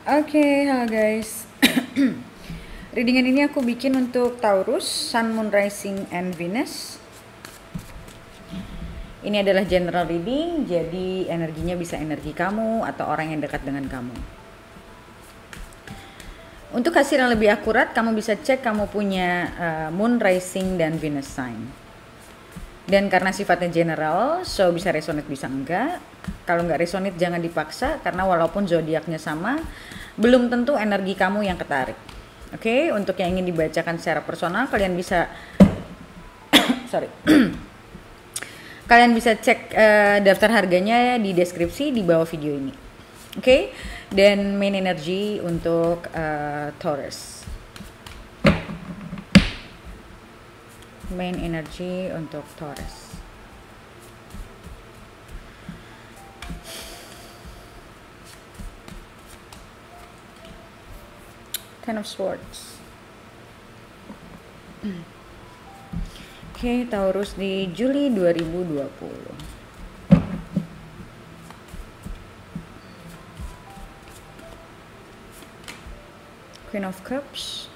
Oke, halo guys. Readingan ini aku bikin untuk Taurus, Sun, Moon, Rising, and Venus. Ini adalah general reading, jadi energinya bisa energi kamu atau orang yang dekat dengan kamu. Untuk hasil yang lebih akurat, kamu bisa cek kamu punya Moon, Rising, dan Venus sign. Dan karena sifatnya general, so bisa resonate bisa enggak. Kalau nggak resonate jangan dipaksa, karena walaupun zodiaknya sama, belum tentu energi kamu yang ketarik. Oke, untuk yang ingin dibacakan secara personal, kalian bisa sorry. Kalian bisa cek daftar harganya di deskripsi di bawah video ini. Oke, dan main energy untuk Taurus. Main energy untuk Taurus. Ten of Swords. Oke, Taurus di Juli 2020. Queen of Cups.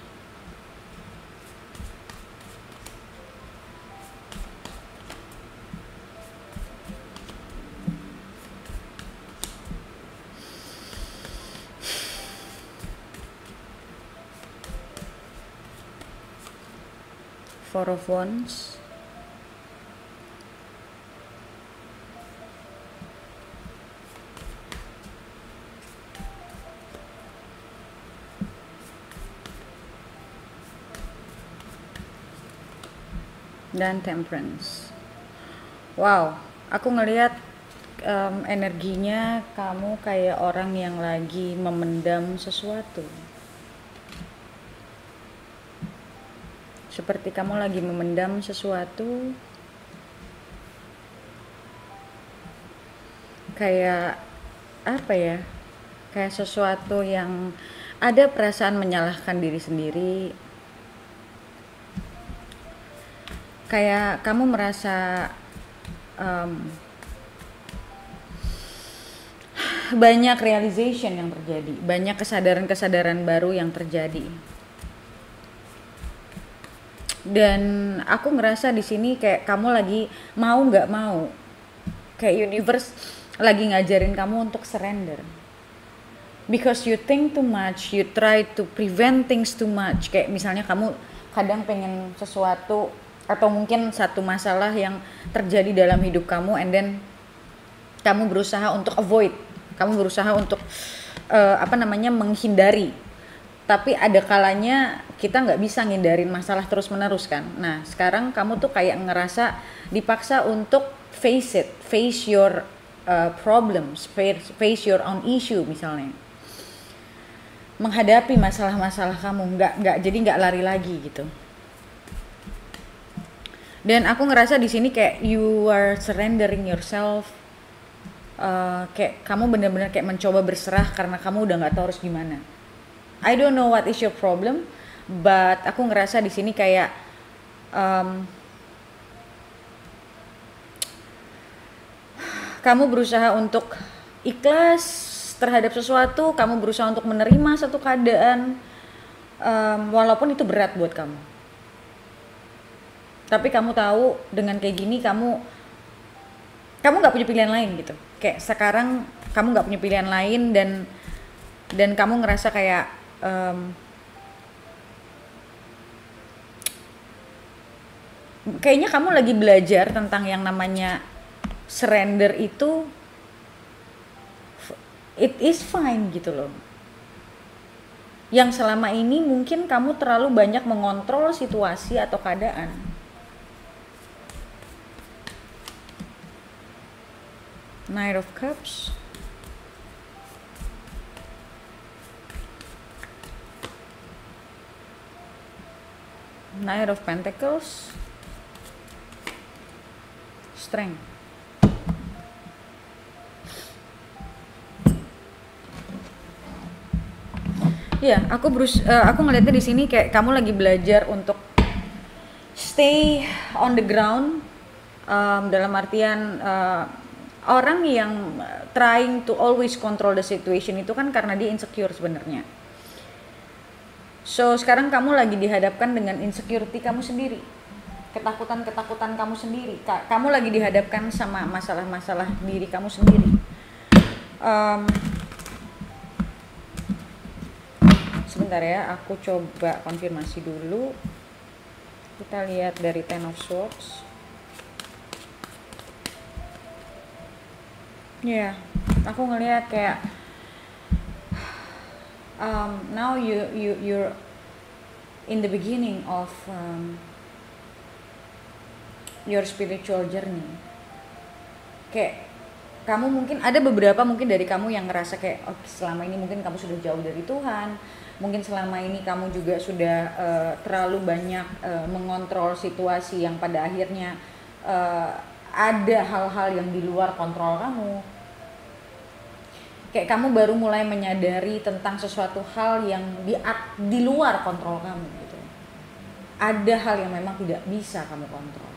Four of Wands. Dan Temperance. Wow, aku ngelihat energinya kamu kayak orang yang lagi memendam sesuatu. Seperti kamu lagi memendam sesuatu, kayak apa ya, kayak sesuatu yang ada perasaan menyalahkan diri sendiri, kayak kamu merasa banyak realization yang terjadi, banyak kesadaran-kesadaran baru yang terjadi. Dan aku ngerasa di sini kayak kamu lagi mau nggak mau, kayak universe lagi ngajarin kamu untuk surrender, because you think too much, you try to prevent things too much. Kayak misalnya kamu kadang pengen sesuatu atau mungkin satu masalah yang terjadi dalam hidup kamu, and then kamu berusaha untuk avoid, kamu berusaha untuk menghindari. Tapi ada kalanya kita nggak bisa ngindarin masalah terus menerus kan. Nah sekarang kamu tuh kayak ngerasa dipaksa untuk face it, face your problems, face your own issue misalnya, menghadapi masalah-masalah kamu, jadi nggak lari lagi gitu. Dan aku ngerasa di sini kayak you are surrendering yourself, kayak kamu benar-benar kayak mencoba berserah karena kamu udah nggak tahu harus gimana. I don't know what is your problem, but aku ngerasa di sini kayak kamu berusaha untuk ikhlas terhadap sesuatu, kamu berusaha untuk menerima satu keadaan, walaupun itu berat buat kamu. Tapi kamu tahu dengan kayak gini kamu nggak punya pilihan lain gitu. Kayak sekarang kamu nggak punya pilihan lain, dan kamu ngerasa kayak kayaknya kamu lagi belajar tentang yang namanya surrender itu, it is fine gitu loh. Yang selama ini mungkin kamu terlalu banyak mengontrol situasi atau keadaan. Knight of Cups. Knight of Pentacles. Strength. Iya, aku ngeliatnya di sini kayak kamu lagi belajar untuk stay on the ground, dalam artian orang yang trying to always control the situation itu kan karena dia insecure sebenarnya. So sekarang kamu lagi dihadapkan dengan insecurity kamu sendiri, ketakutan kamu sendiri. Kamu lagi dihadapkan sama masalah-masalah diri kamu sendiri. Sebentar ya, aku coba konfirmasi dulu. Kita lihat dari Ten of Swords. Ya, aku ngelihat kayak now you're in the beginning of your spiritual journey. Kayak kamu mungkin ada beberapa mungkin dari kamu yang ngerasa kayak selama ini mungkin kamu sudah jauh dari Tuhan, mungkin selama ini kamu juga sudah terlalu banyak mengontrol situasi yang pada akhirnya ada hal-hal yang di luar kontrol kamu. Kayak kamu baru mulai menyadari tentang sesuatu hal yang di luar kontrol kamu gitu. Ada hal yang memang tidak bisa kamu kontrol.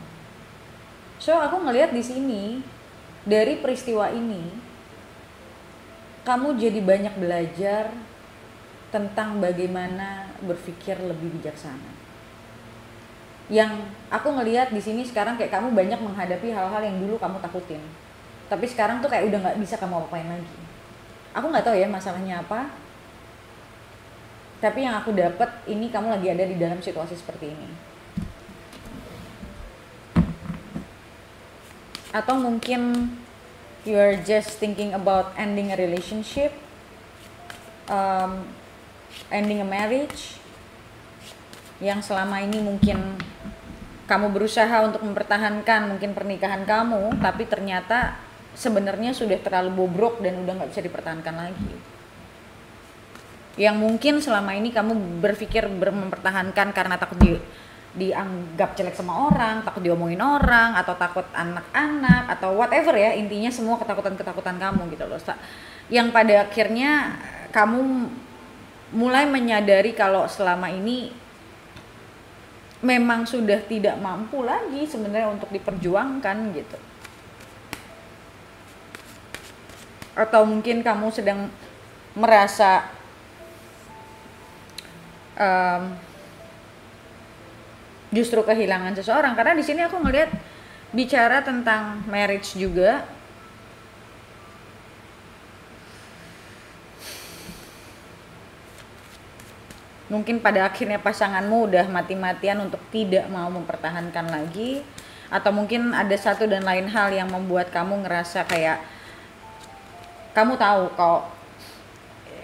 So aku ngelihat di sini dari peristiwa ini kamu jadi banyak belajar tentang bagaimana berpikir lebih bijaksana. Yang aku ngelihat di sini sekarang kayak kamu banyak menghadapi hal-hal yang dulu kamu takutin, tapi sekarang tuh kayak udah nggak bisa kamu apain lagi. Aku nggak tahu ya masalahnya apa, tapi yang aku dapat ini kamu lagi ada di dalam situasi seperti ini. Atau mungkin you are just thinking about ending a relationship, ending a marriage, yang selama ini mungkin kamu berusaha untuk mempertahankan mungkin pernikahan kamu, tapi ternyata sebenarnya sudah terlalu bobrok dan udah nggak bisa dipertahankan lagi. Yang mungkin selama ini kamu berpikir mempertahankan karena takut dianggap jelek sama orang, takut diomongin orang, atau takut anak-anak, atau whatever ya, intinya semua ketakutan-ketakutan kamu gitu loh. Yang pada akhirnya kamu mulai menyadari kalau selama ini memang sudah tidak mampu lagi sebenarnya untuk diperjuangkan gitu. Atau mungkin kamu sedang merasa justru kehilangan seseorang, karena di sini aku ngelihat bicara tentang marriage juga. Mungkin pada akhirnya pasanganmu udah mati-matian untuk tidak mau mempertahankan lagi, atau mungkin ada satu dan lain hal yang membuat kamu ngerasa kayak kamu tahu kalau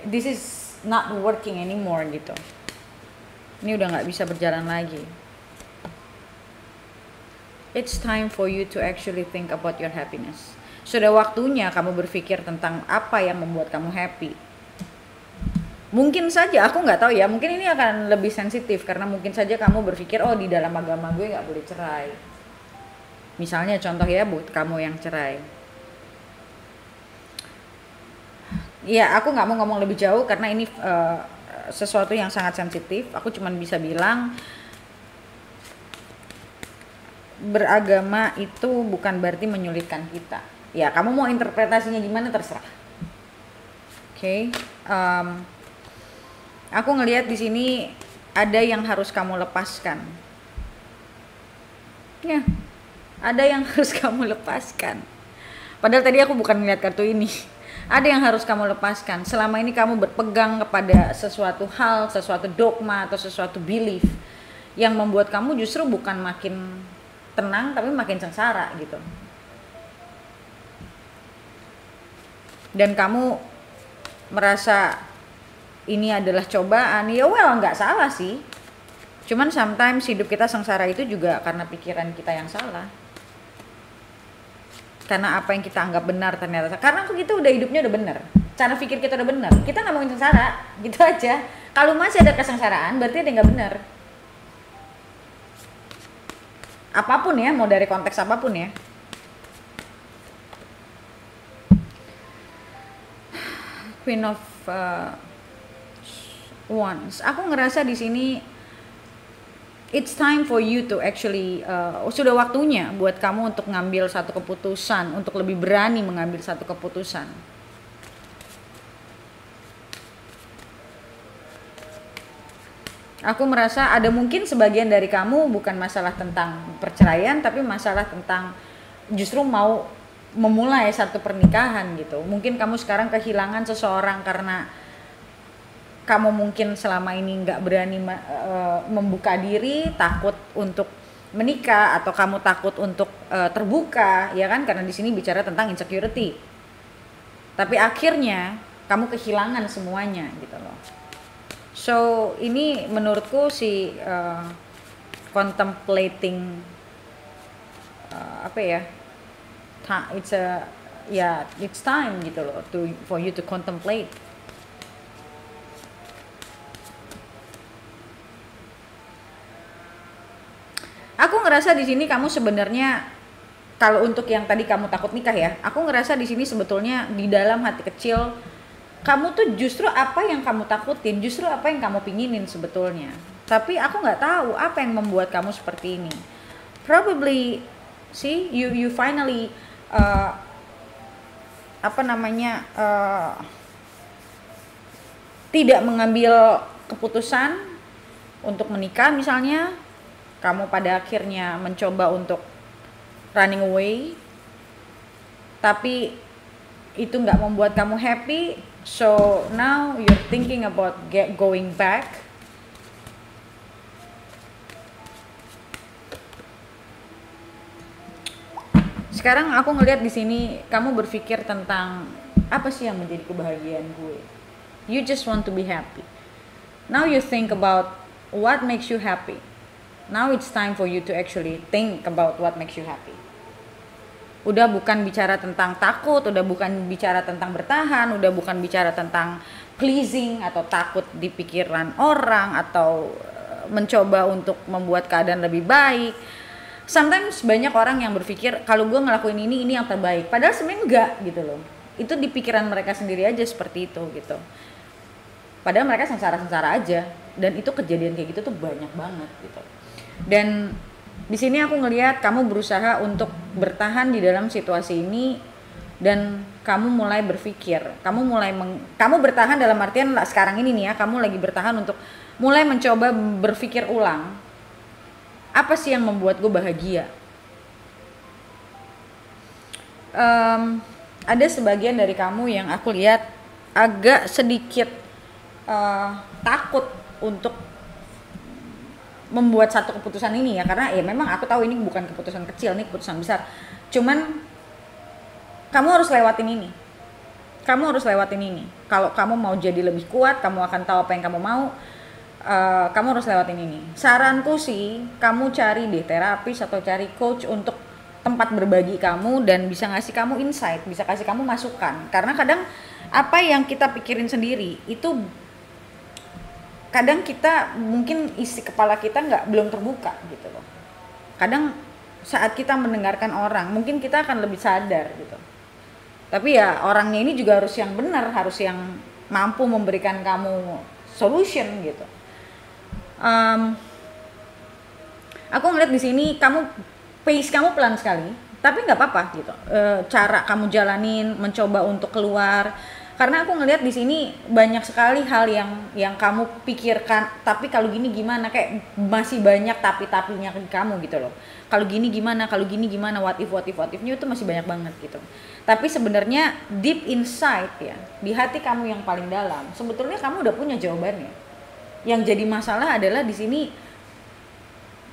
this is not working anymore gitu. Ini udah nggak bisa berjalan lagi. It's time for you to actually think about your happiness. Sudah waktunya kamu berpikir tentang apa yang membuat kamu happy. Mungkin saja, aku nggak tahu ya, mungkin ini akan lebih sensitif karena mungkin saja kamu berpikir, oh di dalam agama gue nggak boleh cerai. Misalnya contoh ya buat kamu yang cerai. Ya aku nggak mau ngomong lebih jauh karena ini sesuatu yang sangat sensitif. Aku cuma bisa bilang beragama itu bukan berarti menyulitkan kita. Ya kamu mau interpretasinya gimana terserah. Oke. Aku ngelihat di sini ada yang harus kamu lepaskan. Ya, ada yang harus kamu lepaskan. Padahal tadi aku bukan ngeliat kartu ini. Ada yang harus kamu lepaskan. Selama ini kamu berpegang kepada sesuatu hal, sesuatu dogma atau sesuatu belief yang membuat kamu justru bukan makin tenang tapi makin sengsara gitu. Dan kamu merasa ini adalah cobaan. Ya well, nggak salah sih. Cuman sometimes hidup kita sengsara itu juga karena pikiran kita yang salah. Karena apa yang kita anggap benar ternyata, karena aku gitu udah hidupnya udah benar, cara pikir kita udah benar, kita nggak mau sengsara gitu aja. Kalau masih ada kesengsaraan berarti ada yang nggak benar, apapun ya, mau dari konteks apapun ya. Queen of Wands, aku ngerasa di sini it's time for you to actually sudah waktunya buat kamu untuk ngambil satu keputusan, untuk lebih berani mengambil satu keputusan. Aku merasa ada mungkin sebagian dari kamu bukan masalah tentang perceraian, tapi masalah tentang justru mau memulai satu pernikahan gitu. Mungkin kamu sekarang kehilangan seseorang karena kamu mungkin selama ini nggak berani membuka diri, takut untuk menikah, atau kamu takut untuk terbuka, ya kan? Karena di sini bicara tentang insecurity. Tapi akhirnya kamu kehilangan semuanya gitu loh. So ini menurutku si contemplating it's time gitu loh for you to contemplate. Aku ngerasa di sini kamu sebenarnya, kalau untuk yang tadi kamu takut nikah ya, aku ngerasa di sini sebetulnya di dalam hati kecil kamu tuh justru apa yang kamu takutin, justru apa yang kamu pinginin sebetulnya. Tapi aku nggak tahu apa yang membuat kamu seperti ini. Probably, you finally tidak mengambil keputusan untuk menikah misalnya. Kamu pada akhirnya mencoba untuk running away, tapi itu nggak membuat kamu happy. So now you're thinking about going back. Sekarang aku ngelihat di sini kamu berpikir tentang apa sih yang menjadi kebahagiaan gue. You just want to be happy. Now you think about what makes you happy. Now it's time for you to actually think about what makes you happy. Udah bukan bicara tentang takut, udah bukan bicara tentang bertahan, udah bukan bicara tentang pleasing atau takut di pikiran orang atau mencoba untuk membuat keadaan lebih baik. Sometimes banyak orang yang berpikir kalau gue ngelakuin ini yang terbaik, padahal sebenarnya enggak gitu loh. Itu di pikiran mereka sendiri aja seperti itu gitu. Padahal mereka sengsara-sengsara aja, dan itu kejadian kayak gitu tuh banyak banget gitu. Dan di sini aku ngelihat kamu berusaha untuk bertahan di dalam situasi ini, dan kamu mulai berpikir, kamu bertahan dalam artian sekarang ini nih ya, kamu lagi bertahan untuk mulai mencoba berpikir ulang, apa sih yang membuat gue bahagia. Ada sebagian dari kamu yang aku lihat agak sedikit takut untuk membuat satu keputusan ini ya, karena ya memang aku tahu ini bukan keputusan kecil, ini keputusan besar. Cuman kamu harus lewatin ini. Kalau kamu mau jadi lebih kuat, kamu akan tahu apa yang kamu mau. Kamu harus lewatin ini. Saranku sih, kamu cari deh terapis atau cari coach untuk tempat berbagi kamu dan bisa ngasih kamu insight, bisa kasih kamu masukan. Karena kadang apa yang kita pikirin sendiri itu kadang kita mungkin isi kepala kita belum terbuka gitu loh. Kadang saat kita mendengarkan orang mungkin kita akan lebih sadar gitu. Tapi ya orangnya ini juga harus yang benar, harus yang mampu memberikan kamu solution gitu. Aku ngeliat di sini pace kamu pelan sekali, tapi nggak apa-apa gitu. Cara kamu jalanin, mencoba untuk keluar. Karena aku ngelihat di sini banyak sekali hal yang kamu pikirkan, tapi kalau gini gimana, kayak masih banyak tapi-tapinya ke kamu gitu loh. Kalau gini gimana, what if-nya itu masih banyak banget gitu. Tapi sebenarnya deep inside ya, di hati kamu yang paling dalam, sebetulnya kamu udah punya jawabannya. Yang jadi masalah adalah di sini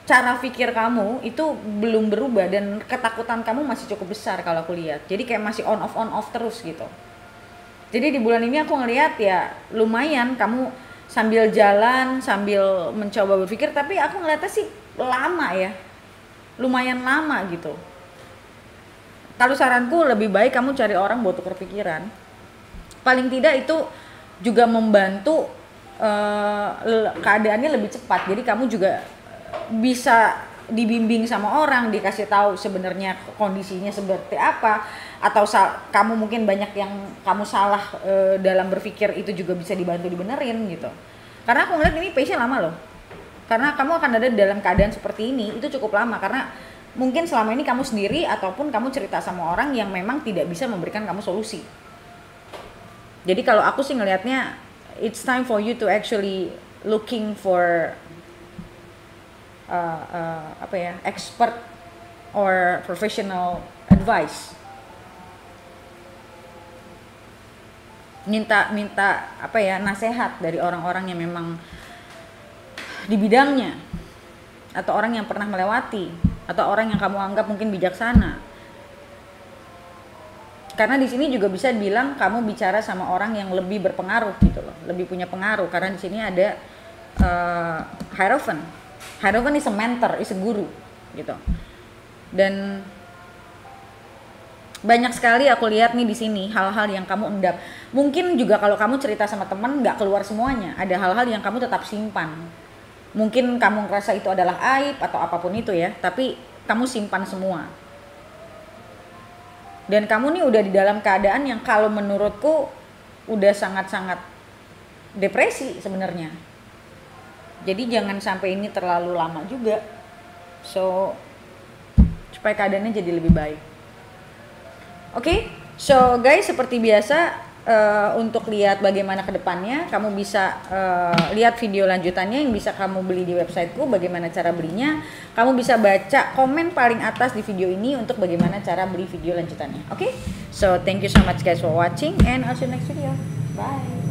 cara pikir kamu itu belum berubah dan ketakutan kamu masih cukup besar kalau aku lihat. Jadi kayak masih on off terus gitu. Jadi di bulan ini aku ngelihat ya lumayan kamu sambil jalan, sambil mencoba berpikir, tapi aku ngeliatnya sih lama ya, lumayan lama gitu. Kalau saranku lebih baik kamu cari orang buat tukar pikiran. Paling tidak itu juga membantu keadaannya lebih cepat. Jadi kamu juga bisa dibimbing sama orang, dikasih tahu sebenarnya kondisinya seperti apa, atau kamu mungkin banyak yang kamu salah dalam berpikir, itu juga bisa dibantu dibenerin gitu. Karena aku ngeliat ini pace-nya lama loh. Karena kamu akan ada dalam keadaan seperti ini itu cukup lama, karena mungkin selama ini kamu sendiri ataupun kamu cerita sama orang yang memang tidak bisa memberikan kamu solusi. Jadi kalau aku sih ngelihatnya it's time for you to actually looking for expert or professional advice. Minta nasihat dari orang-orang yang memang di bidangnya, atau orang yang pernah melewati, atau orang yang kamu anggap mungkin bijaksana. Karena di sini juga bisa bilang kamu bicara sama orang yang lebih berpengaruh gitu loh, lebih punya pengaruh, karena di sini ada Hierophant. Hierophant is a mentor, is a guru gitu. Dan banyak sekali aku lihat nih di sini hal-hal yang kamu endap. Mungkin juga kalau kamu cerita sama teman nggak keluar semuanya, ada hal-hal yang kamu tetap simpan. Mungkin kamu ngerasa itu adalah aib atau apapun itu ya, tapi kamu simpan semua. Dan kamu nih udah di dalam keadaan yang kalau menurutku udah sangat-sangat depresi sebenarnya. Jadi jangan sampai ini terlalu lama juga. So supaya keadaannya jadi lebih baik. Oke, so guys, seperti biasa untuk lihat bagaimana kedepannya, kamu bisa lihat video lanjutannya yang bisa kamu beli di websiteku. Bagaimana cara belinya? Kamu bisa baca komen paling atas di video ini untuk bagaimana cara beli video lanjutannya. Oke, so thank you so much guys for watching and I'll see you next video. Bye.